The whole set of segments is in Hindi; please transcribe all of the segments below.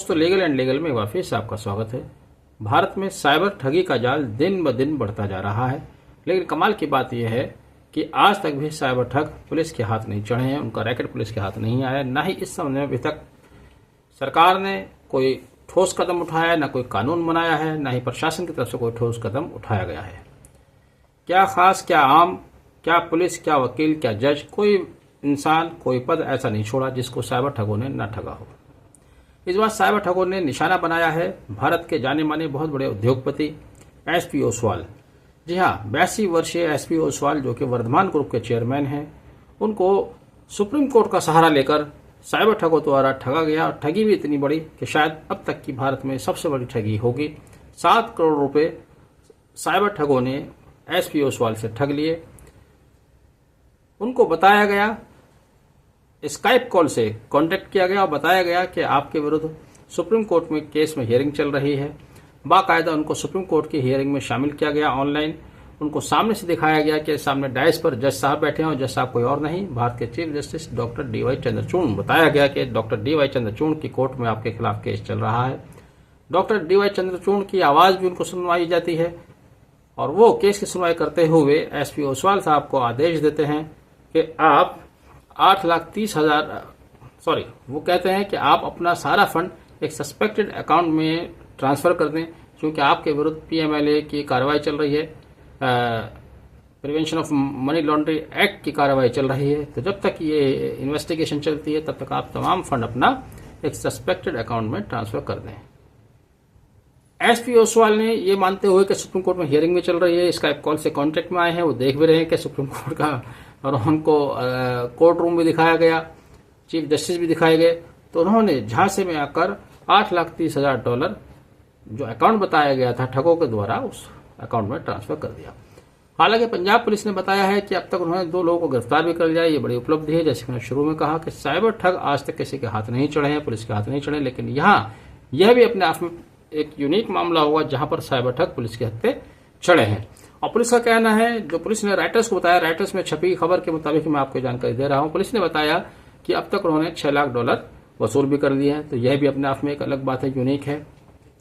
दोस्तों, लीगल एंड लीगल में एक बार फिर से आपका स्वागत है। भारत में साइबर ठगी का जाल दिन ब दिन बढ़ता जा रहा है, लेकिन कमाल की बात यह है कि आज तक भी साइबर ठग पुलिस के हाथ नहीं चढ़े हैं, उनका रैकेट पुलिस के हाथ नहीं आया। ना ही इस संबंध में अभी तक सरकार ने कोई ठोस कदम उठाया है, ना कोई कानून बनाया है, ना ही प्रशासन की तरफ से कोई ठोस कदम उठाया गया है। क्या खास, क्या आम, क्या पुलिस, क्या वकील, क्या जज, कोई इंसान, कोई पद ऐसा नहीं छोड़ा जिसको साइबर ठगों ने न ठगा हो। इस बार साइबर ठगों ने निशाना बनाया है भारत के जाने माने बहुत बड़े उद्योगपति एसपी ओसवाल। जी हाँ, 82 वर्षीय एसपी ओसवाल जो कि वर्धमान ग्रुप के चेयरमैन हैं, उनको सुप्रीम कोर्ट का सहारा लेकर साइबर ठगों द्वारा ठगा गया। और ठगी भी इतनी बड़ी कि शायद अब तक की भारत में सबसे बड़ी ठगी होगी। 7 करोड़ रुपए साइबर ठगों ने एसपी ओसवाल से ठग लिए। उनको बताया गया, स्काइप कॉल से कांटेक्ट किया गया और बताया गया कि आपके विरुद्ध सुप्रीम कोर्ट में केस में हियरिंग चल रही है। बाकायदा उनको सुप्रीम कोर्ट की हियरिंग में शामिल किया गया ऑनलाइन। उनको सामने से दिखाया गया कि सामने डायस पर जज साहब बैठे हैं और जज साहब कोई और नहीं, भारत के chief justice doctor D.Y.. Chandrachud. बताया गया कि डॉक्टर डी.वाई. चंद्रचूड़ की कोर्ट में आपके खिलाफ केस चल रहा है। Doctor D.Y.. चंद्रचूड़ की आवाज भी उनको सुनवाई जाती है और वो केस की सुनवाई करते हुए एसपी ओसवाल साहब को आदेश देते हैं कि आप 8,30,000 वो कहते हैं कि आप अपना सारा फंड एक सस्पेक्टेड अकाउंट में ट्रांसफर कर दें, क्योंकि आपके विरुद्ध पीएमएलए की कार्रवाई चल रही है, prevention of money laundering act की कार्रवाई चल रही है। तो जब तक ये इन्वेस्टिगेशन चलती है तब तक आप तमाम फंड अपना एक सस्पेक्टेड अकाउंट में ट्रांसफर कर दें। एसपी ओसवाल ने ये मानते हुए कि सुप्रीम कोर्ट में हियरिंग में चल रही है, स्काइप कॉल से कांटेक्ट में आए हैं, वो देख भी रहे हैं कि सुप्रीम कोर्ट का, और उनको कोर्ट रूम भी दिखाया गया, चीफ जस्टिस भी दिखाए गए। तो उन्होंने झांसे में आकर $8,30,000 जो अकाउंट बताया गया था ठगों के द्वारा उस अकाउंट में ट्रांसफर कर दिया। हालांकि पंजाब पुलिस ने बताया है कि अब तक उन्होंने 2 लोगों को गिरफ्तार भी कर लिया। ये बड़ी उपलब्धि है। जैसे मैंने शुरू में कहा कि साइबर ठग आज तक किसी के हाथ नहीं चढ़े हैं, पुलिस के हाथ नहीं चढ़े, लेकिन यहाँ यह भी अपने आप में एक यूनिक मामला हुआ जहां पर साइबर ठग पुलिस के हाथ पे चढ़े हैं। और पुलिस का कहना है, जो पुलिस ने राइटर्स को बताया, राइटर्स में छपी खबर के मुताबिक मैं आपको जानकारी दे रहा हूं, पुलिस ने बताया कि अब तक उन्होंने $6 लाख वसूल भी कर लिए हैं। तो यह भी अपने आप में एक अलग बात है, यूनिक है,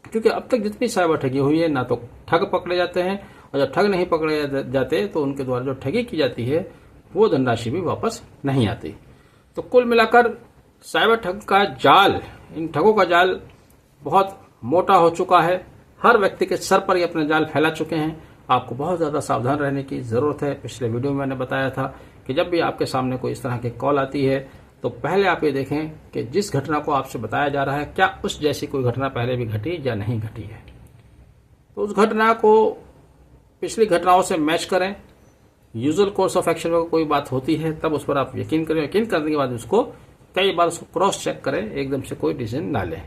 क्योंकि अब तक जितनी साइबर ठगी हुई है ना तो ठग पकड़े जाते हैं, और जब ठग नहीं पकड़े जाते तो उनके द्वारा जो ठगी की जाती है वो धनराशि भी वापस नहीं आती। तो कुल मिलाकर साइबर ठग का जाल, इन ठगों का जाल बहुत मोटा हो चुका है। हर व्यक्ति के सर पर ये अपने जाल फैला चुके हैं। आपको बहुत ज़्यादा सावधान रहने की ज़रूरत है। पिछले वीडियो में मैंने बताया था कि जब भी आपके सामने कोई इस तरह की कॉल आती है तो पहले आप ये देखें कि जिस घटना को आपसे बताया जा रहा है क्या उस जैसी कोई घटना पहले भी घटी या नहीं घटी है। तो उस घटना को पिछली घटनाओं से मैच करें। यूजुअल कोर्स ऑफ एक्शन में कोई बात होती है तब उस पर आप यकीन करें। यकीन करने के बाद उसको कई बार उसको क्रॉस चेक करें, एकदम से कोई डिसीजन ना लें।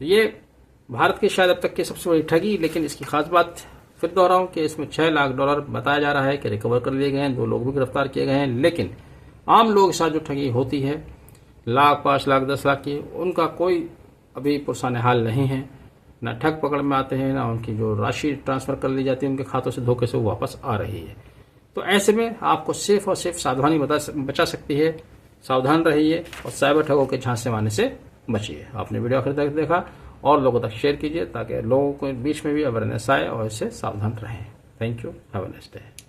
ये भारत की शायद अब तक की सबसे बड़ी ठगी, लेकिन इसकी खास बात फिर दोहराऊं कि इसमें $6 लाख बताया जा रहा है कि रिकवर कर लिए गए हैं, 2 लोग भी गिरफ्तार किए गए हैं। लेकिन आम लोगों के साथ जो ठगी होती है लाख, 5 लाख, 10 लाख की, उनका कोई अभी पुरसाने हाल नहीं है। ना ठग पकड़ में आते हैं, ना उनकी जो राशि ट्रांसफर कर ली जाती है उनके खातों से धोखे से वो वापस आ रही है। तो ऐसे में आपको सिर्फ और सिर्फ सावधानी बचा सकती है। सावधान रहिए और साइबर ठगों के झांसे मारने से बचिए। आपने वीडियो आखिर तक देखा और लोगों तक शेयर कीजिए ताकि लोगों के बीच में भी अवेयरनेस आए और इससे सावधान रहें। Thank you. Have a nice day.